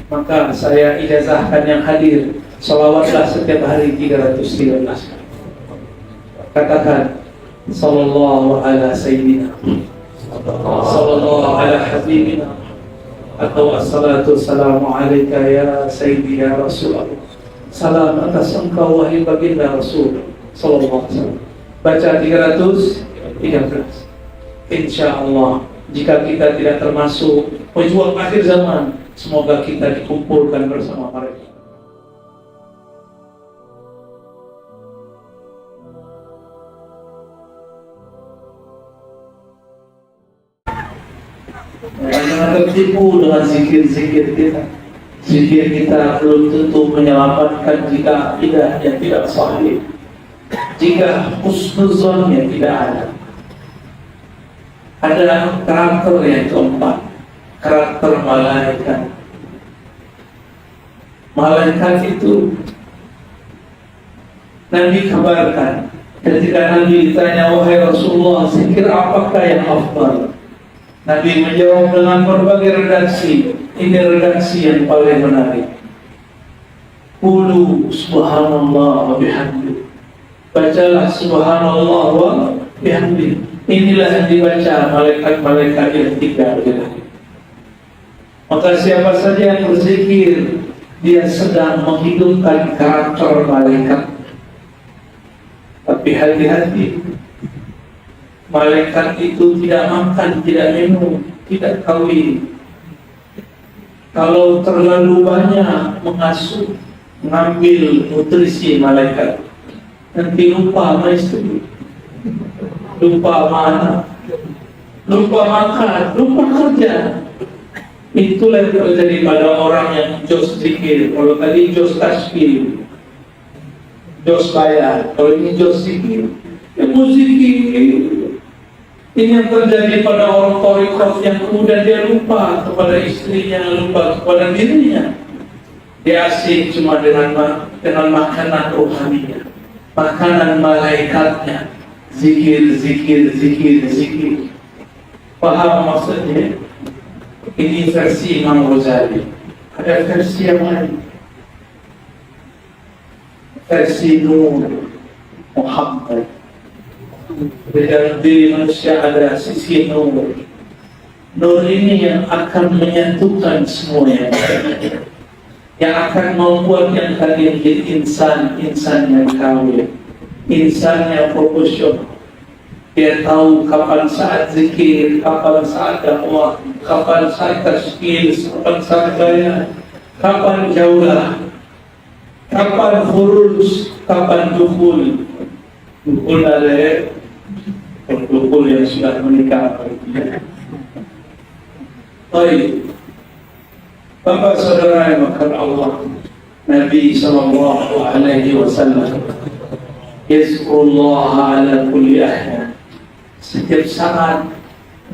Maka saya ijazahkan yang hadir, salawatlah setiap hari 313 kali. Katakan sallallahu ala sayyidina, sallallahu ala habibina, atau assalatu wassalamu alaika ya sayyidi ya Rasulullah. Salam atas engkau wahai baginda Rasul sallallahu alaihi wasallam. Baca 313. Insyaallah jika kita tidak termasuk pejuang akhir zaman, semoga kita dikumpulkan bersama mereka. Jangan tertipu dengan zikir-zikir kita. Zikir kita belum tentu menyelamatkan jika akidahnya tidak sahih, jika husnuzonnya tidak ada. Ada karakter yang keempat, karakter malaikat. Malaikat itu Nabi kabarkan ketika Nabi ditanya, wahai Rasulullah, zikir apakah yang afdal? Nabi menjawab dengan berbagai redaksi. Ini redaksi yang paling menarik. Qulu subhanallah wa bihamdi. Bacalah subhanallah wa bihamdi. Inilah yang dibaca malaikat-malaikat yang tiga berlari. Maka siapa saja yang berzikir, dia sedang menghidupkan karakter malaikat. Tapi hati-hati, malaikat itu tidak makan, tidak minum, tidak kawin. Kalau terlalu banyak mengasuh, mengambil nutrisi malaikat, nanti lupa sama istri, lupa sama anak, lupa makan, lupa kerja. Itulah yang terjadi pada orang yang jos zikir. Kalau tadi jos tasbih, jos bayar, kalau ini jos zikir, ya zikir. Ini yang terjadi pada orang thariqat yang kemudian dia lupa kepada istrinya, lupa kepada dirinya. Dia asik cuma dengan makanan rohaninya, makanan malaikatnya, zikir. Paham maksudnya? Ini versi Imam Ghazali. Ada versi yang lain, versi Nur Muhammad. Di dalam diri manusia ada sisi nur. Nur ini yang akan menyatukan semuanya, yang akan membuat yang tadi menjadi insan yang kawin, insan yang proporsional. Dia tahu kapan saat zikir, kapan saat dakwah, kapan saat tasbih, kapan saat gaya, kapan jaulah, kapan khuruj, kapan dukhul. Dukhul adalah dukhul yang sudah menikah. Baik, Bapak saudara yang makan Allah, Nabi sallallahu alaihi wasallam yazkurullah ala kulli ahyan. Setiap saat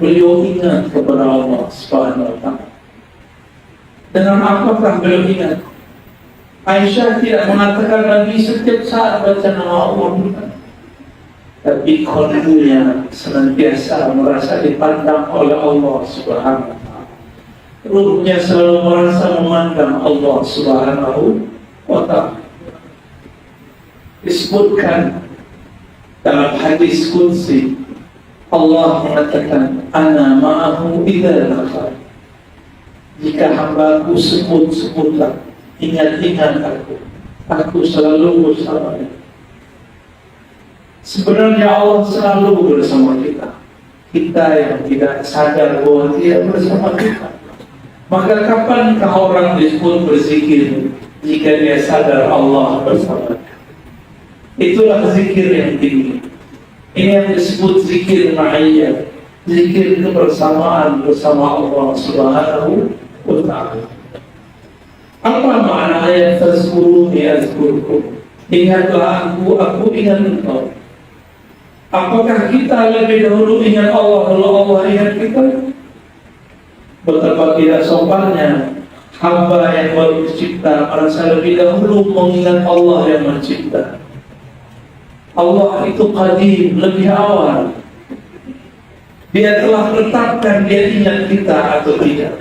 beliau ingat kepada Allah Subhanahu wa ta'ala. Dengan apakah beliau ingat? Aisyah tidak mengatakan Nabi setiap saat baca nama Allah, tapi qalbunya senantiasa merasa dipandang oleh Allah Subhanahu wa ta'ala. Ruhnya selalu merasa memandang Allah Subhanahu wa ta'ala. Disebutkan dalam hadis qudsi, Allah mengatakan, ana ma'ahu idza dzakar. Jika hambaku sebut-sebutlah, ingat-ingat aku selalu bersamanya. Sebenarnya Allah selalu bersama kita. Kita yang tidak sadar bahwa Dia bersama kita. Maka kapankah orang disebut berzikir jika dia sadar Allah bersama kita? Itulah zikir yang tinggi. Ini yang disebut zikir ma'iyah, zikir kebersamaan bersama Allah Subhanahu wa ta'ala. Apa makna ayat fazkuruni azkurkum? Ingatlah aku ingat engkau. Apakah kita lebih dahulu ingat Allah lalu Allah ingat kita? Betapa tidak sopannya hamba yang baru tercipta merasa lebih dahulu mengingat Allah yang mencipta. Allah itu qadim, lebih awal. Dia telah menetapkan dia ingat kita atau tidak.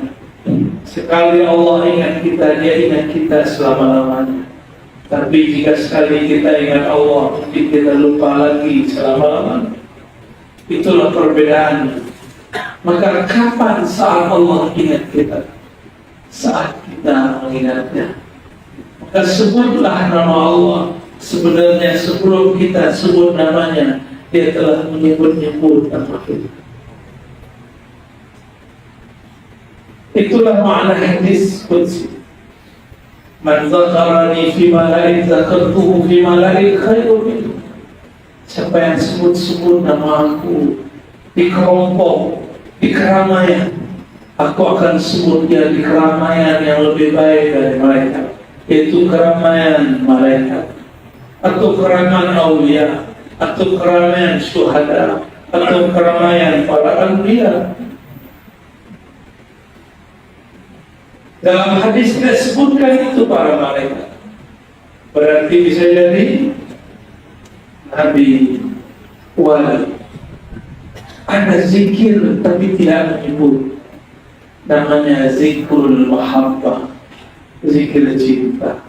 Sekali Allah ingat kita, Dia ingat kita selama-lamanya. Tapi jika sekali kita ingat Allah, kita lupa lagi selama-lamanya. Itulah perbedaan. Maka kapan saat Allah ingat kita? Saat kita mengingatnya. Maka sebutlah nama Allah. Sebenarnya sebelum kita sebut namanya, Dia telah menyebut-nyebut nama kita. Itulah makna hadis qudsi. Man zakarani fi mala'in zakartuhu fi mala'in khairu minhu. Siapa yang sebut-sebut nama aku di kelompok, di keramaian, aku akan sebut dia di keramaian yang lebih baik dari mereka, yaitu keramaian malaikat, atau keramaian aulia, atau keramaian syuhada, atau keramaian para anbiya. Dalam hadis tidak sebutkan itu para malaikat. Berarti bisa jadi Nabi wali. Ada zikir tapi tidak menyebut. Namanya zikrul mahabbah, zikir cinta.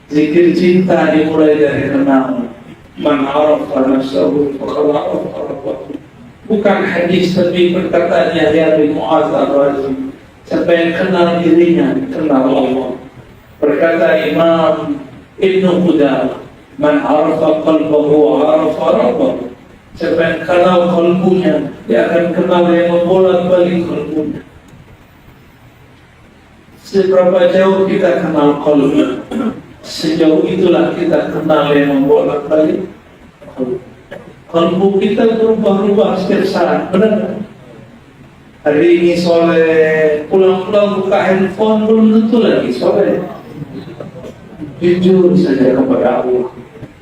Zikir cinta dimulai dari kenal. Man arafa nafsahu faqad arafa rabbahu. Bukan hadis tapi perkataan Yahya bin Mu'adz al-Razi. Siapa yang kenal dirinya, kenal Allah. Berkata Imam Ibnu Qudamah, man arafa qalbahu arafa rabbahu. Siapa yang kenal kalbunya, dia akan kenal yang membolak-balik kalbunya. Seberapa jauh kita kenal kalbu, sejauh itulah kita kenal yang membolak-balik kalbu. Kalbu kita berubah-ubah setiap saat, benar? Hari ini soleh, pulang-pulang buka handphone belum tentu lagi soleh. Jujur saja kepada Allah.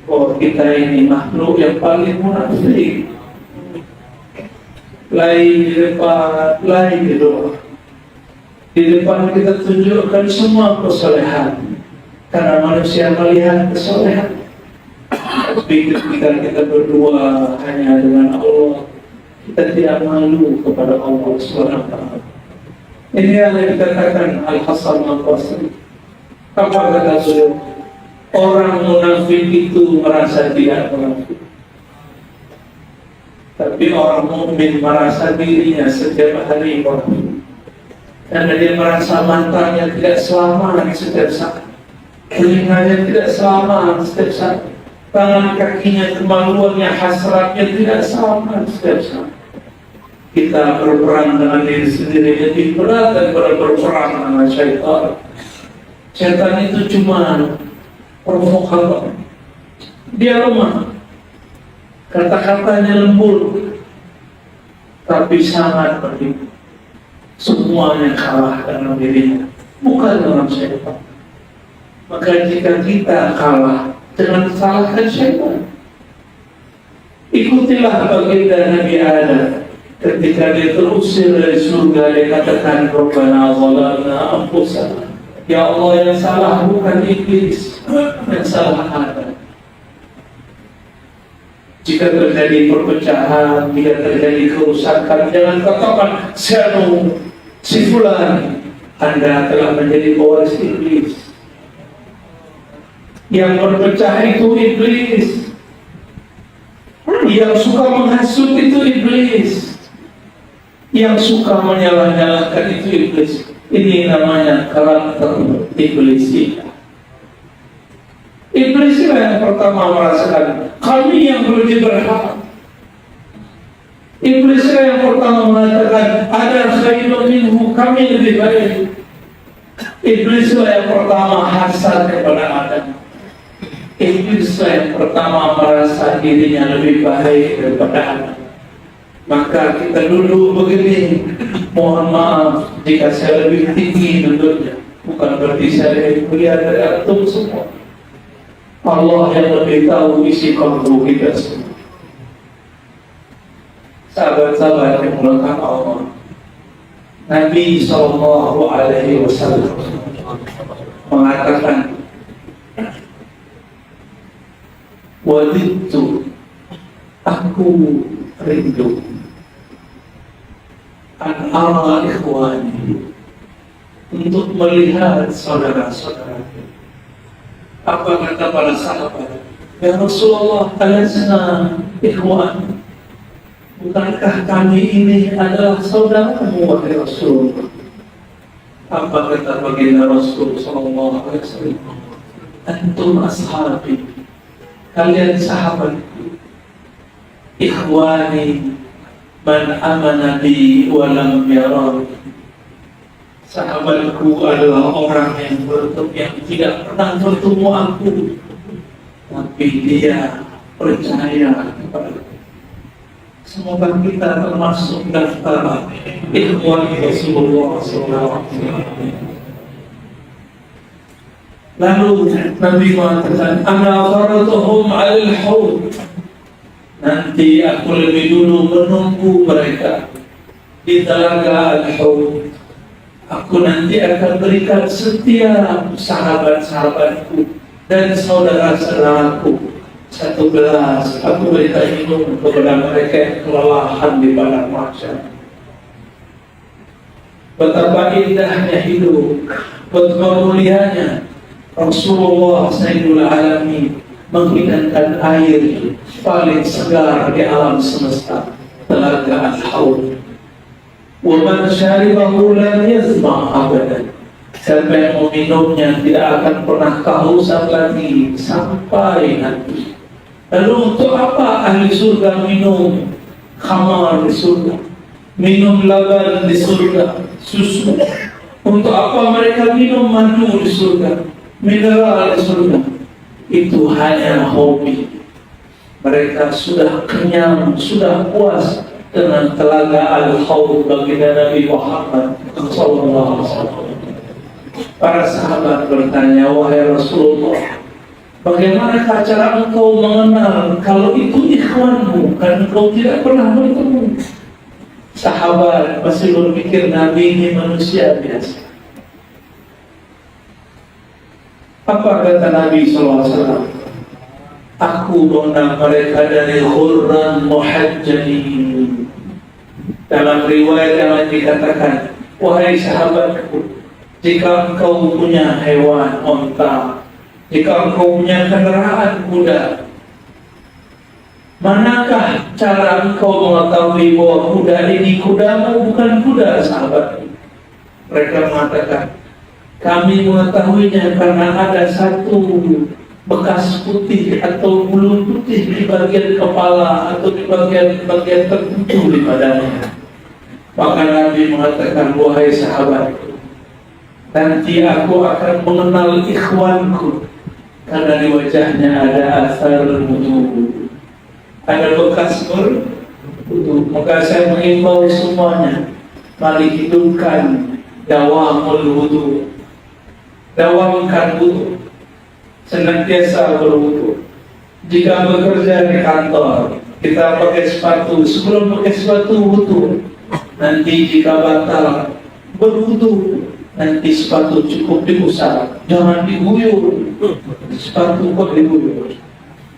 Oh, kita ini makhluk yang paling munafik. Lain di depan, lain di luar. Di depan kita tunjukkan semua kesolehan, karena manusia melihat kesolehan. Tapi ketika kita berdua hanya dengan Allah, kita tidak malu kepada Allah SWT. Ini yang dikatakan Al-Hasan Al-Basri. Apa kata beliau? Orang munafik itu merasa tidak munafik, tapi orang mukmin merasa dirinya setiap hari munafik. Karena dia merasa matanya tidak selamat setiap saat, telinganya tidak selamat setiap saat, tangan kakinya, kemaluannya, hasratnya tidak selamat setiap saat. Kita berperang dengan diri sendiri lebih berat daripada berperang dengan syaitan. Syaitan itu cuma provokator. Dia lemah, kata-katanya lembut, tapi sangat pedih. Semuanya kalah dengan dirinya, bukan dengan syaitan. Maka jika kita kalah, jangan salahkan syaitan. Ikutilah baginda Nabi Adam. Ketika dia terusir dari surga, dia katakan, Rabbana zalamna anfusana. Ya Allah, yang salah bukan iblis, yang salah Adam. Jika terjadi perpecahan, jika terjadi kerusakan, jangan katakan si fulan, Anda telah menjadi pewaris iblis. Yang berpecah itu iblis. Yang suka menghasut itu iblis. Yang suka menyalah-nyalahkan itu iblis. Ini namanya karakter iblis. Iblis yang pertama merasakan kami yang lebih berhak. Iblis yang pertama mengatakan ada khairun minhu, kami lebih baik. Iblis yang pertama hasad kepada Adam. Iblis yang pertama merasa dirinya lebih baik daripada Adam. Maka kita dulu begini, mohon maaf jika saya lebih tinggi duduknya, bukan berarti saya lebih mulia dari antum semua. Allah yang lebih tahu isi kalbu kita semua. Sahabat-sahabat yang dimuliakan Allah, Nabi SAW mengatakan, wadidtu, aku rindu an ara ikhwani untuk melihat saudara-saudara. Apa kata para sahabat? Ya Rasulullah, alasna ikhwan, bukankah kami ini adalah saudaramu, wahai Rasulullah? Apa kata baginda Rasul sallallahu alaihi wasallam? Antum ashabi, kalian sahabatku. Ikhwani man amana bi wa lam yarani. Sahabatku adalah orang yang tidak pernah bertemu aku, tapi dia percaya kepada. Semoga kita termasuk daftar ikhwan Rasulullah SAW. Lalu Nabi mengatakan, ana faratuhum alal haud. Nanti aku lebih dulu menunggu mereka di telaga al-haud. Aku nanti akan berikan setiap sahabat-sahabatku dan saudara-saudaraku satu gelas. Aku berikan minum kepada mereka yang kelelahan di padang mahsyar. Betapa indahnya hidup, betapa mulianya Rasulullah Sayyidul Alamin menghidangkan air paling segar di alam semesta, telaga al-haud. Wa man syaribahu lam yazma' abadan. Siapa yang meminumnya tidak akan pernah kehausan lagi sampai nanti. Lalu untuk apa ahli surga minum khamar di surga, minum laban di surga, susu? Untuk apa mereka minum madu di surga, mineral di surga? Itu hanya hobi. Mereka sudah kenyang, sudah puas dengan telaga al-haud baginda Nabi Muhammad sallallahu alaihi wasallam. Para sahabat bertanya, wahai Rasulullah, bagaimana cara engkau mengenal kalau itu ikhwanmu, kan engkau tidak pernah bertemu? Sahabat masih berpikir Nabi ini manusia biasa. Apa kata Nabi SAW? Aku mengenal mereka dari khurran muhajjalin. Dalam riwayat yang dikatakan, wahai sahabatku, jika engkau punya hewan onta, jika engkau punya kendaraan kuda, manakah cara engkau mengetahui bahwa kuda ini kudamu bukan kuda sahabatku? Mereka mengatakan, kami mengetahuinya karena ada satu bekas putih atau bulu putih di bagian kepala atau di bagian tertentu di badannya. Maka Nabi mengatakan, wahai sahabatku, nanti aku akan mengenal ikhwanku karena di wajahnya ada asar wudu, ada bekas berwudu. Maka saya mengimbau semuanya, mari hidupkan dawamul wudu, dawamkan wudu, senantiasa berwudu. Jika bekerja di kantor, kita pakai sepatu, sebelum pakai sepatu wudu. Nanti jika batal berwudu, nanti sepatu cukup diusap, jangan diguyur. Sepatu kok diguyur,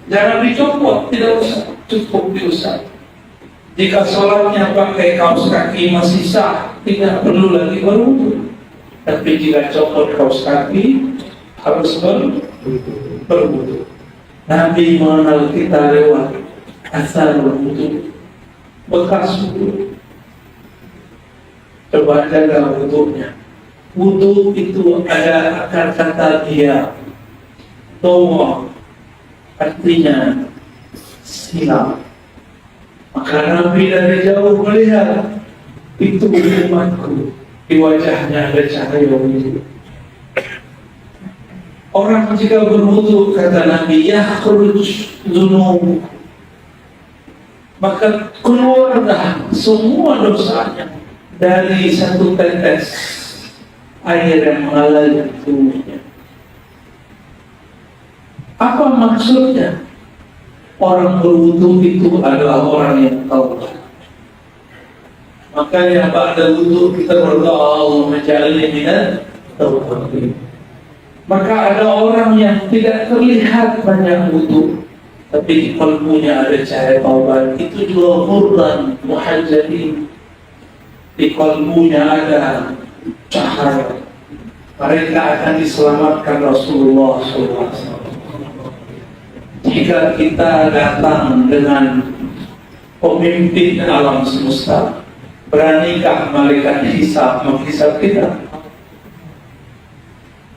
jangan dicopot, tidak usah, cukup diusap. Jika sholatnya pakai kaos kaki masih sah, tidak perlu lagi berwudu. Tapi jika copot kaos kaki, harus berwudu. Nabi mengenal kita lewat asar wudu, bekas wudu. Coba jaga wudunya. Wudu itu ada akar kata dia, tomo, artinya silam. Maka Nabi dari jauh melihat itu umatku, di wajahnya ada cahaya wudu. Orang jika berwudu, kata Nabi, yakhruj dzunub, maka keluarlah semua dosanya dari satu tetes air yang mengalir di tubuhnya. Apa maksudnya? Orang berwudu itu adalah orang yang taubat. Makanya pada wudu kita berdoa, Allahumma ja'alni minat taubatin. Maka ada orang yang tidak terlihat banyak wudu, tapi di kalbunya ada cahaya taubat. Itu juga khurran muhajjalin. Di kalbunya ada cahaya mereka akan diselamatkan Rasulullah SAW. Jika kita datang dengan pemimpin alam semesta, beranikah malaikat hisab menghisab kita?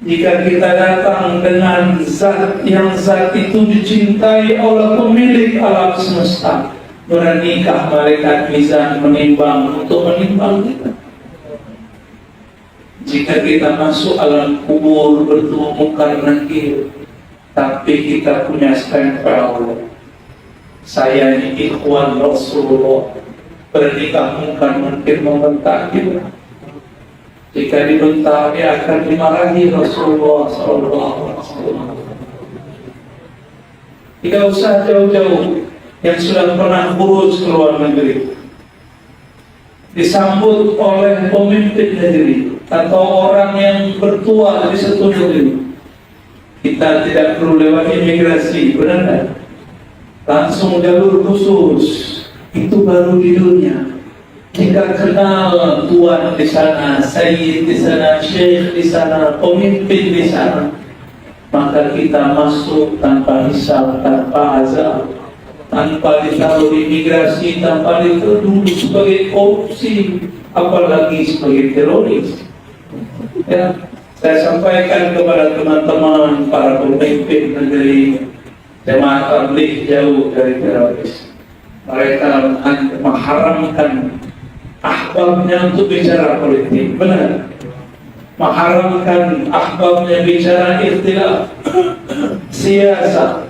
Jika kita datang dengan zat yang zat itu dicintai oleh pemilik alam semesta, beranikah malaikat mizan menimbang untuk menimbang kita? Jika kita masuk alam kubur bertemu mungkar nakir, tapi kita punya stempel, saya ini ikhwan Rasulullah, beranikah mungkar nakir membentak kita? Jika dibentak, dia akan dimarahi Rasulullah SAW. Tidak usah jauh-jauh, yang sudah pernah urus ke luar negeri, disambut oleh pemimpin negeri atau orang yang bertuah di satu negeri, kita tidak perlu lewat imigrasi, benar tak? Langsung jalur khusus, itu baru di dunia. Jika kenal tuan di sana, sayyid di sana, syekh di sana, pemimpin di sana, maka kita masuk tanpa hisab, tanpa azab, tanpa ditaruh di imigrasi, tanpa dituduh sebagai korupsi, apalagi sebagai teroris. Ya, saya sampaikan kepada teman-teman para pemimpin negeri, jemaah tabligh jauh dari teroris. Mereka mengharamkan ahbabnya untuk bicara politik, benar. Mengharamkan ahbabnya bicara ikhtilaf, siasat.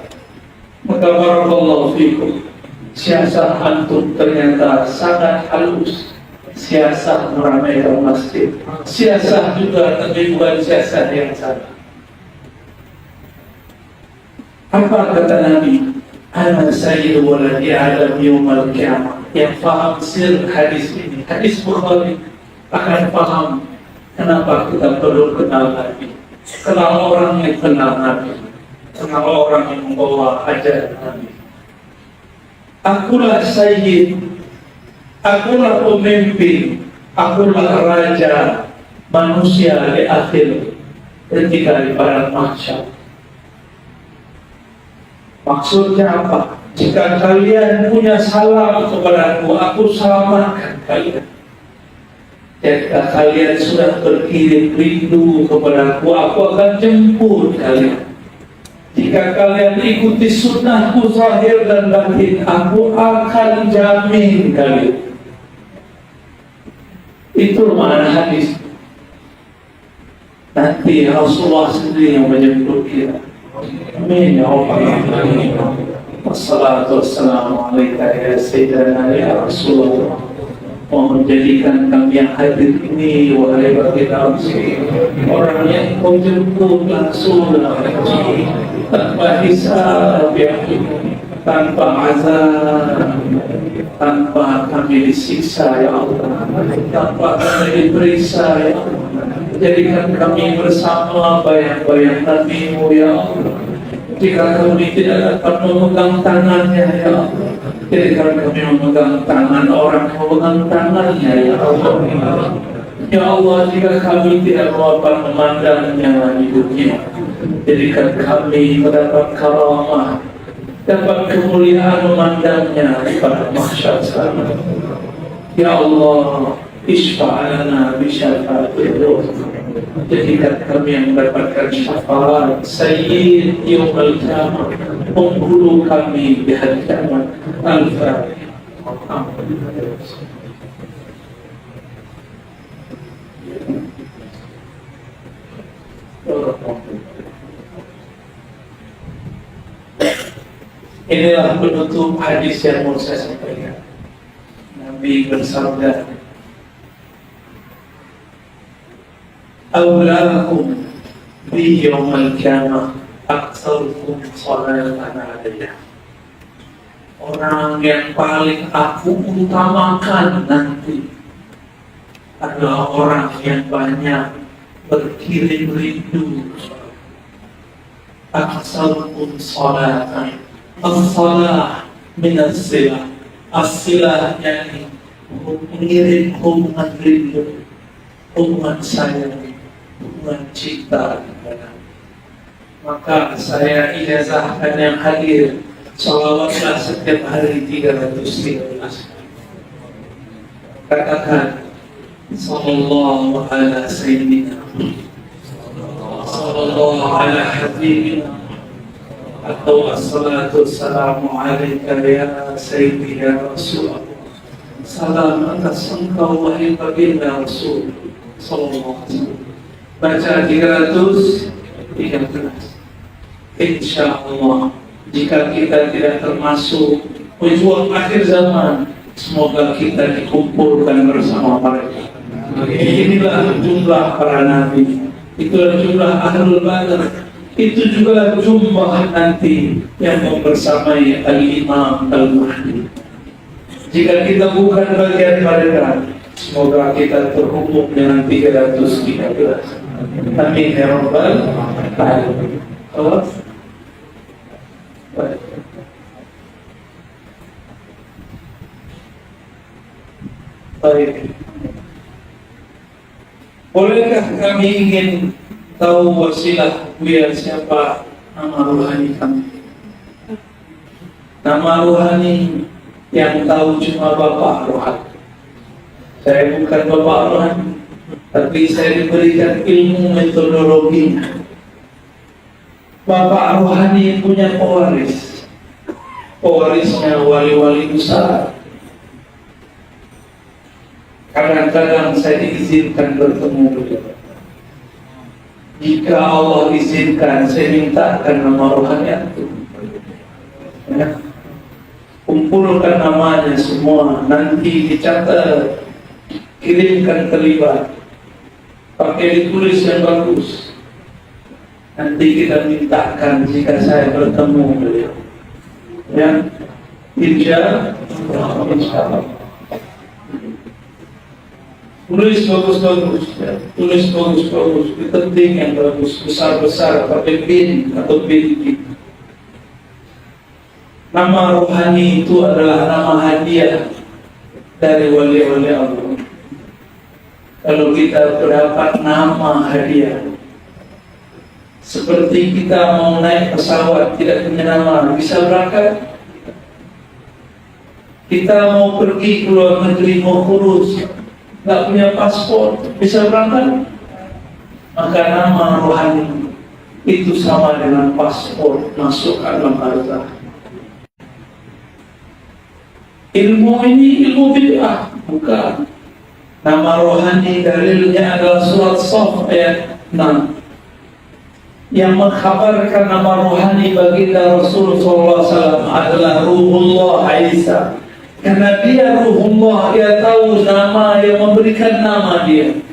Maka barakallahu fikum, siasat antum ternyata sangat halus. Siasat meramaikan masjid, siasat juga tapi bukan siasat yang salah. Apa kata Nabi? Ana sayyidu waladi Adam yawmal qiyamah. Yang faham sir hadis ini, hadis Bukhari, akan paham kenapa kita perlu kenal Nabi, kenal orang yang kenal Nabi, kenal orang yang membawa ajaran Nabi. Akulah sayyid, akulah pemimpin, akulah raja manusia di akhir ketika di padang mahsyar. Maksudnya apa? Jika kalian punya salam kepadaku, aku selamatkan kalian. Jika kalian sudah berkirim rindu kepadaku, aku akan jemput kalian. Jika kalian ikuti sunnahku zahir dan batin, aku akan jamin kalian. Itu makna hadis. Nanti Rasulullah sendiri yang menjemput kita. Amin ya Allah. Wassalatu wassalamu alaika ya Sayyidina ya Rasulullah. Mohon jadikan kami yang hadir ini, wahai baginda orang yang kau jemput langsung tanpa hisab ya, tanpa azab, tanpa kami disiksa ya Allah, tanpa kami diperiksa ya Allah. Jadikan kami bersama bayang-bayang Nabi-Mu ya Allah. Jika kami tidak dapat memegang tangannya ya Allah, jadikan kami memegang tangan orang yang memegang tangannya ya Allah. Ya Allah, jika kami tidak dapat memandangnya di dunia, jadikan kami mendapat karamah, dapat kemuliaan memandangnya pada mahsyar sana. Ya Allah, isfa'alana bisyafa'atil, jadikan kami yang mendapatkan syafaat Sayyid Yaumul Qiyamah, penghulu kami di hari kiamat. Al-Fatihah. Inilah penutup hadis yang mau saya sampaikan. Nabi bersabda, "Aulakum bi yaumil qiyamah aktsarukum shalatan alayya." Orang yang paling aku utamakan nanti adalah orang yang banyak berkirim rindu. Aktsarukum shalatan. As-salah min as-silah. As-silah yani mengirim hubungan rindu, hubungan sayang mencipta. Maka saya ijazahkan yang hadir salawatlah setiap hari 313. Katakan sallallahu ala sayyidina, sallallahu ala habibina, atau assalatu wassalamu alaika ya sayyidi ya Rasulullah. Salam atas engkau wahai baginda Rasul sallallahu alaihi wasallam. Baca 313. Insya Allah, jika kita tidak termasuk pejuang akhir zaman, semoga kita dikumpulkan bersama mereka. Inilah jumlah para nabi, itulah jumlah ahlul badar, itu juga jumlah nanti yang membersamai al-Imam al-Mahdi. Jika kita bukan bagian mereka, semoga kita terhubung dengan 313. Amin ya rabbal alamin. Baik. Bolehkah kami ingin tahu wasilah Buya siapa nama rohani kami? Nama rohani yang tahu cuma Bapak Rohani. Saya bukan Bapak Rohani, tapi saya diberikan ilmu metodologinya. Bapak Rohani punya pewaris. Pewarisnya wali-wali besar. Kadang-kadang saya diizinkan bertemu beliau. Jika Allah izinkan, saya mintakan nama rohani itu. Ya. Kumpulkan namanya semua, nanti dicatat, kirimkan terlibat, pakai ditulis yang bagus. Nanti kita mintakan jika saya bertemu beliau. Ya, insya Allah. Tulis bagus-bagus, ya. Tulis bagus-bagus, penting yang bagus, besar-besar, pakai bin atau binti. Nama rohani itu adalah nama hadiah dari wali-wali Allah. Kalau kita berdapat nama hadiah, seperti kita mau naik pesawat tidak punya nama, bisa berangkat. Kita mau pergi ke luar negeri, mau kurus, nggak punya paspor, bisa berangkat. Maka nama rohani itu sama dengan paspor masuk alam barzakh. Ilmu ini ilmu bid'ah, bukan. Nama rohani dalilnya adalah surat Shaf ayat 6 yang mengkhabarkan nama rohani baginda Rasulullah SAW adalah Ruhullah Isa. Karena dia Ruhullah, dia tahu nama yang memberikan nama dia.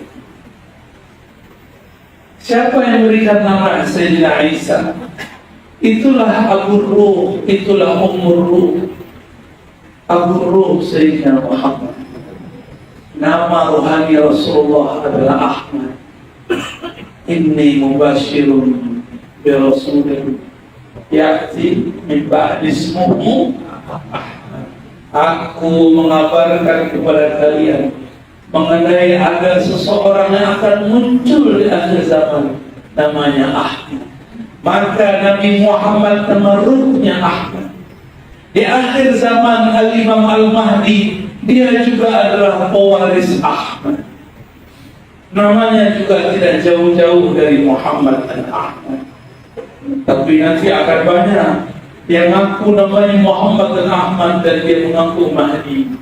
Siapa yang memberikan nama Sayyidina Isa? Itulah Abu Ruh, itulah Ummur Ruh. Abu Ruh Sayyidina Muhammad. Nama rohani Rasulullah adalah Ahmad. Inni mubashirun bi rasulin ya'ti min ba'di ismuhu Ahmad. Aku mengabarkan kepada kalian mengenai ada seseorang yang akan muncul di akhir zaman, namanya Ahmad. Maka Nabi Muhammad nama ruhnya Ahmad. Di akhir zaman Al-Imam Al-Mahdi, dia juga adalah pewaris Ahmad. Namanya juga tidak jauh-jauh dari Muhammad dan Ahmad. Tapi nanti akan banyak yang mengaku namanya Muhammad dan Ahmad dan dia mengaku Mahdi.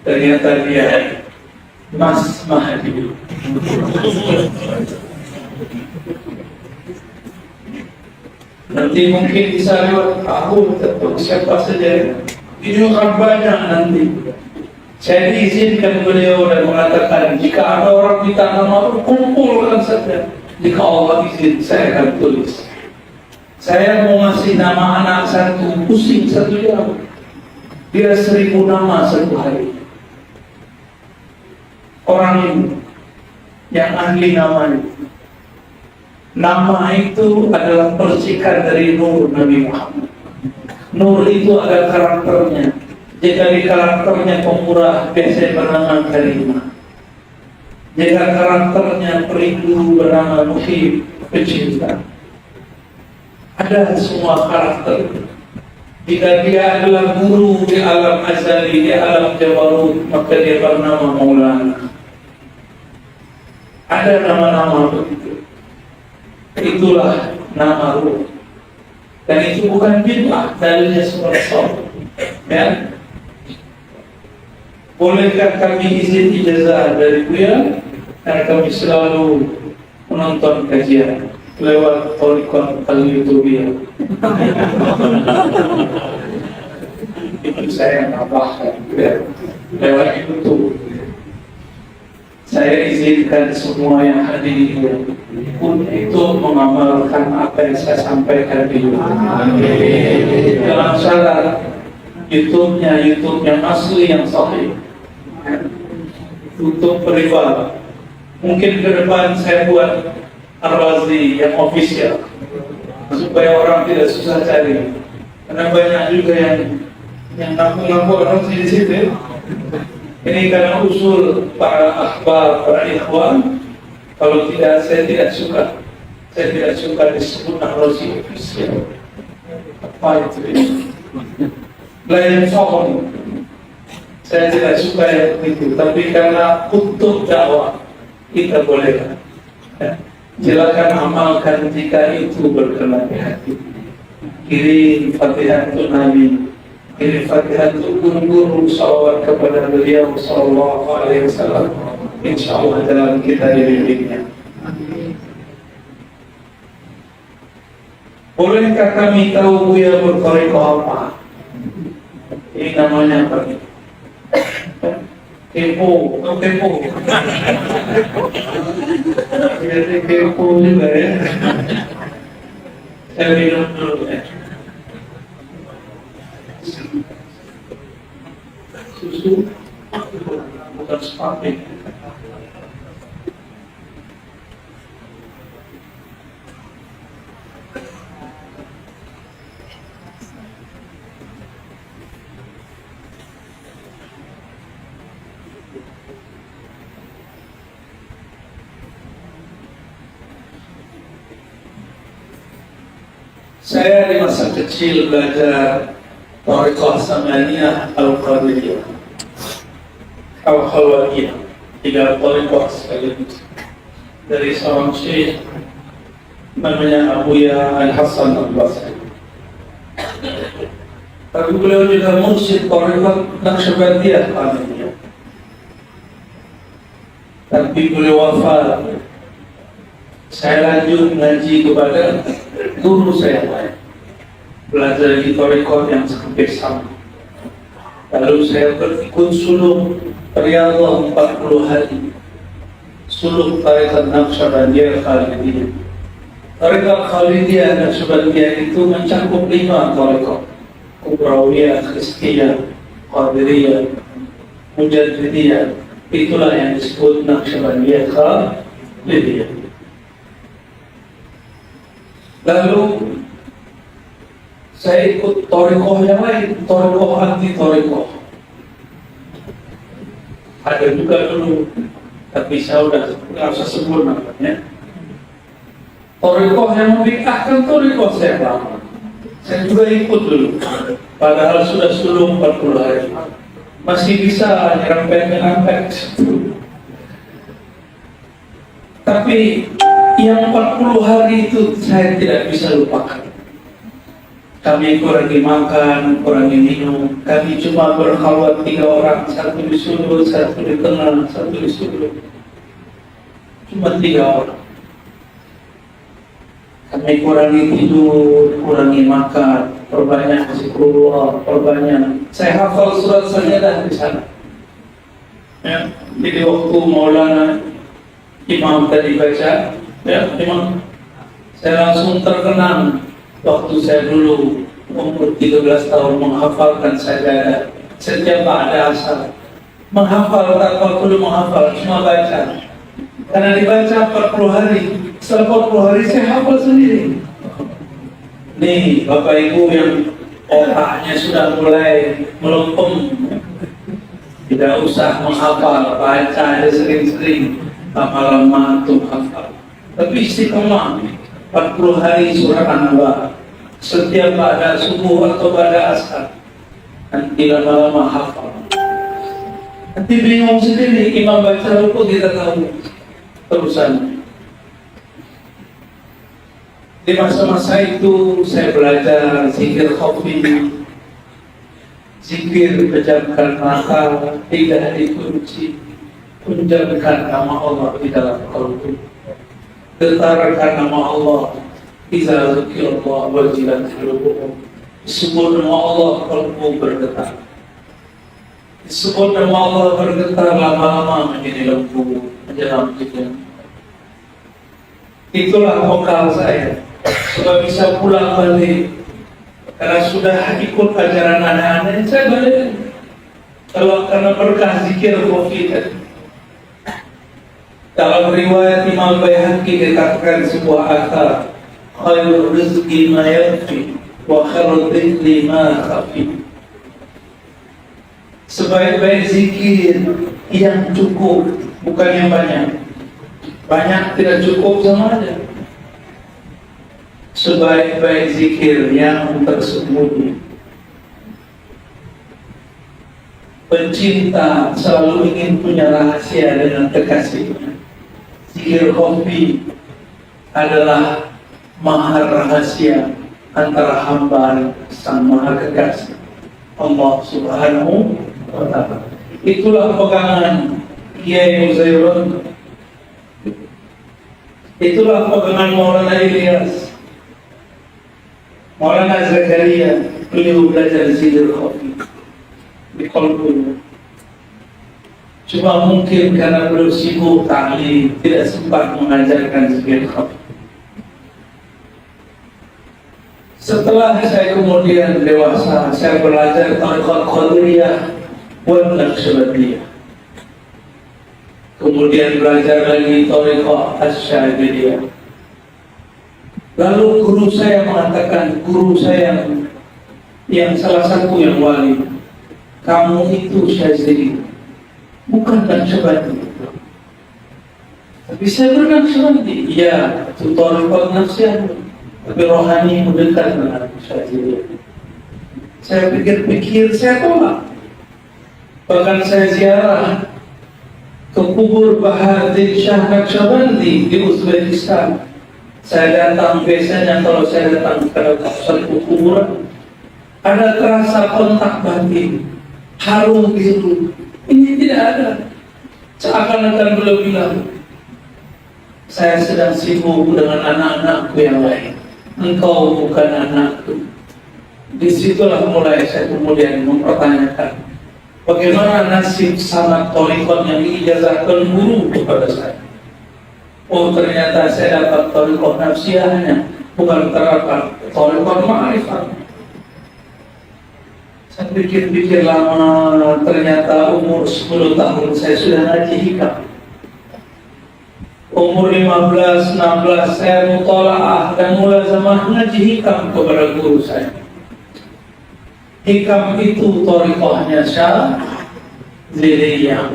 Ternyata dia Mas Mahdi. Nanti mungkin bisa lewat tahu atau siapa saja. Ini akan banyak nanti. Saya diizinkan beliau dan mengatakan jika ada orang minta nama, kumpulkan saja. Jika Allah izin, saya akan tulis. Saya mau ngasih nama anak satu, pusing 1 jam. Dia 1000 nama 1 hari. Orang ini yang ahli namanya. Nama itu adalah percikan dari nur Nabi Muhammad. Nur itu ada karakternya. Jika di karakternya pemurah, biasanya bernama Karimah. Jika karakternya perindu, bernama muhib, pecinta. Ada semua karakter. Jika dia adalah guru di alam azali, di alam jabarut, maka dia bernama Maulana. Ada nama-nama begitu. Itulah nama ruh. Dan itu bukan bid'ah, dalilnya surah. Ya. Bolehkah kami izin ijazah dari Buya? Karena kami selalu menonton kajian lewat Torikon Al-Youtubia. Itu saya tambahkan ya. Lewat YouTube. Saya izinkan semua yang hadir untuk mengamalkan apa yang saya sampaikan di YouTube. Dalam syarat YouTube yang asli, yang sahih. Untuk pribadi. Mungkin ke depan saya buat Ar-Razi yang official supaya orang tidak susah cari. Karena banyak juga yang ngaku-ngaku Ar-Razi di situ. Ini karena usul para akhbar, para ikhwan. Kalau tidak, saya tidak suka. Saya tidak suka disebut Ar-Razi official. Apa itu? Lain sohon. Saya tidak suka yang itu. Tapi karena untuk dakwah kita boleh. Silakan amalkan jika itu berkenan di hati. Kirim Fatihah untuk Nabi, kirim Fatihah untuk guru-guru, salawat kepada beliau sallallahu alaihi wasallam. Insyaallah dalam kita dibimbingnya. Bolehkah kami tahu Buya bertariqah apa? Ini namanya apa? Kepo. Jadi kepo juga ya. Saya minum dulu ya. Susu bukan sepatu. Saya di masa kecil belajar Thariqah Samaniyah Al-Qadiriyah Al-Khalwatiyah, 3 Thariqah sekaligus dari seorang syekh namanya Abuya Al-Hasan Al-Basri. Tapi beliau juga mursyid Thariqah Naqsyabandiyah Qadiriyah. Tapi beliau wafat. Saya lanjut ngaji kepada guru saya, belajar di Thariqah yang hampir sama. Lalu saya berikut suluk Riyadhah 40 hari, suluk Thariqah Naqsyabandiyah Khalidiyah. Thariqah Khalidiyah Naqsyabandiyah itu mencakup 5 Thariqah: Kubrawiyah, Khistiyah, Qadiriyah, Mujaddidiyah. Itulah yang disebut Naqsyabandiyah Khalidiyah. Lalu saya ikut Thariqah yang lain, Thariqah anti Thariqah. Ada juga dulu, tapi saya udah nggak usah sebut namanya. Thariqah yang membid'ahkan Thariqah saya lama. Saya juga ikut dulu, padahal sudah sulung 40 hari. Masih bisa nyerempet-nyerempet. Tapi yang 40 hari itu saya tidak bisa lupakan. Kami kurangi makan, kurangi minum. Kami cuma berkhawat 3 orang, satu di sudut, satu di tengah, satu di sudut. Cuma 3 orang. Kami kurangi tidur, kurangi makan, perbanyak zikrullah, perbanyak. Saya hafal surat Sajadah di sana. Ya, jadi waktu Maulana Imam tadi baca, ya, memang saya langsung terkenang waktu saya dulu umur 13 tahun menghafalkan sajadah setiap ada asal. Menghafal tak perlu menghafal, cuma baca. Karena dibaca 40 hari, setelah 40 hari saya hafal sendiri. Nih Bapak Ibu yang otaknya sudah mulai melempem, tidak usah menghafal, baca aja sering-sering. lama-lama antum hafal. Tapi istiqomah 40 hari surah An-Naba. Setiap pada subuh atau pada asar. Nanti lama-lama hafal. Nanti bingung sendiri, imam baca ruku kita tahu terusan. Di masa-masa itu saya belajar zikir khafi, zikir pejamkan mata, tidak dikunci, kunjamkan nama Allah di dalam qalbu, getarkan nama Allah, iza zikirullah wajilat qulubuhum. Disebut nama Allah, qalbu bergetar. Disebut nama Allah bergetar, lama-lama menjadi lembu, menjelang tidur. Itulah bekal saya supaya bisa pulang balik. Karena sudah ikut ajaran anak-anak, saya balik. Kalau karena berkah zikir khafi. Dalam riwayat Imam Baihaqi dikatakan sebuah akar, khairul rizqi ma yakfi wa khairul dhikri ma khafi. Sebaik-baik zikir yang cukup, bukan yang banyak. Banyak tidak cukup sama aja. Sebaik-baik zikir yang tersembunyi. Pencinta selalu ingin punya rahasia dengan kekasihnya. Zikir khafi adalah mahar rahasia antara hamba sang maha kekasih, Allah Subhanahu wa ta'ala. Itulah pegangan Kiai Muzairun. Itulah pegangan Maulana Ilyas, Maulana Zakaria. Beliau belajar zikir khafi di qalbunya. Cuma mungkin karena beliau sibuk ta'lim, tidak sempat mengajarkan zikir khafi. Setelah saya kemudian dewasa, saya belajar tariqat Qadiriyah wa Naqsyabandiyah. Kemudian belajar lagi tariqat Asy'ariyah. Lalu guru saya mengatakan, guru saya yang salah satu yang wali, kamu itu Syazili, bukan Naqsyabandi. Tapi saya bernaqsyabandi, ya, itu tariqat Naqsyabandiyah, tapi rohani mendekat dengan Syazili. Saya pikir-pikir, saya tolak. Bahkan saya ziarah ke kubur Bahadir Shah Naqsyabandi di Uzbekistan. Saya datang, biasanya kalau saya datang ke satu kuburan, ada terasa kontak batin, harum biru. Ini tidak ada. Seakan-akan beliau bilang, saya sedang sibuk dengan anak-anakku yang lain. Engkau bukan anakku. Disitulah mulai saya kemudian mempertanyakan, bagaimana nasib sanad thariqat yang diijazahkan guru kepada saya. Oh, ternyata saya dapat thariqat nafsiyahnya, bukan terdapat thariqat ma'rifat. Saya pikir-pikir lama, ternyata umur 10 tahun saya sudah ngaji hikam. Umur 15, 16 saya mutalaah dan mulazamah ngaji hikam kepada guru saya. Hikam itu thariqahnya Syadziliyah.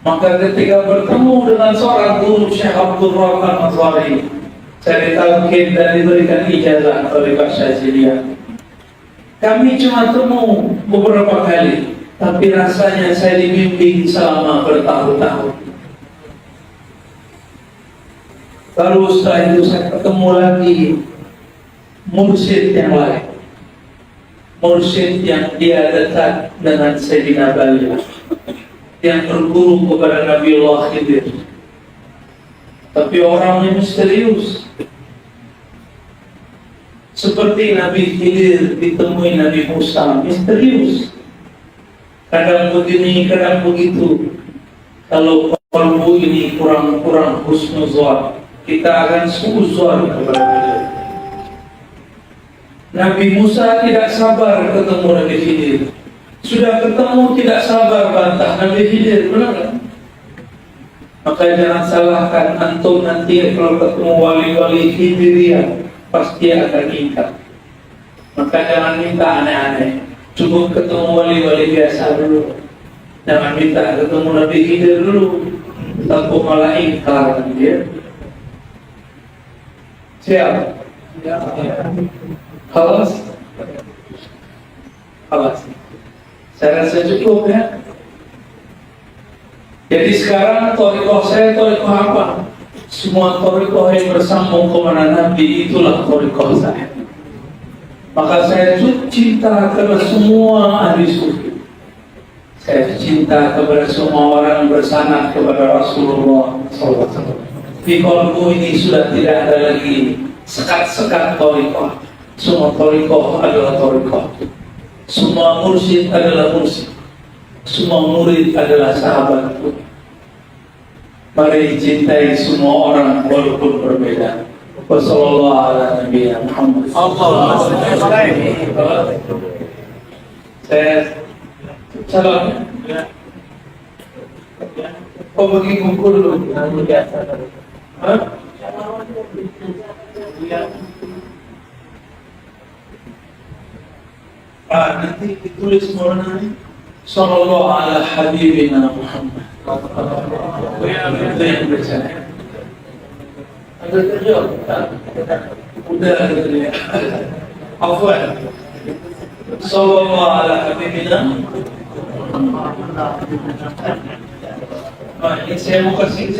Maka ketika bertemu dengan seorang guru Syekh Abdul Rahman Azhari, saya ditalqin dan diberikan ijazah thariqah Syadziliyah. Kami cuma temu beberapa kali, tapi rasanya saya dibimbing selama bertahun-tahun. Lalu setelah itu saya ketemu lagi mursyid yang lain, mursyid yang dia dekat dengan Sayyidina Bali, yang berguru kepada Nabiullah Khidir. Tapi orangnya misterius, seperti Nabi Khidir ditemui Nabi Musa, misterius. Kadang begini, kadang begitu. Kalau kalbu ini kurang husnuzan, kita akan suuzon kepada beliau. Nabi Musa tidak sabar ketemu Nabi Khidir. Sudah ketemu tidak sabar bantah Nabi Khidir, benar kan? Maka jangan salahkan antum nanti kalau ketemu wali-wali Khidiriyah, pasti akan ingkar. Maka jangan minta aneh-aneh. Cukup ketemu wali-wali biasa dulu. Jangan minta ketemu Nabi Khidir dulu. Takut malah ingkar dia. Siap? Halas? Halas. Saya rasa cukup ya. Jadi sekarang torikoh saya torikoh apa? Semua torikoh yang bersambung kepada Nabi itulah torikoh saya. Maka saya cinta kepada semua ahli sufi. Saya cinta kepada semua orang bersanad kepada Rasulullah SAW. Di kolbu ini sudah tidak ada lagi sekat-sekat torikoh. Semua torikoh adalah torikoh. Semua mursyid adalah mursyid. Semua murid adalah sahabatku. Mari cintai semua orang walaupun berbeda. Wassallallahu ala nabiyina Muhammad. Saya salam. Kau bagi kumpul dulu. Nanti ditulis mana? Sallallahu ala habibina Muhammad. Itu yang baca. Ada kerja? Udah ada kerja. Afwan. Sallallahu ala habibina. Ini saya mau kasih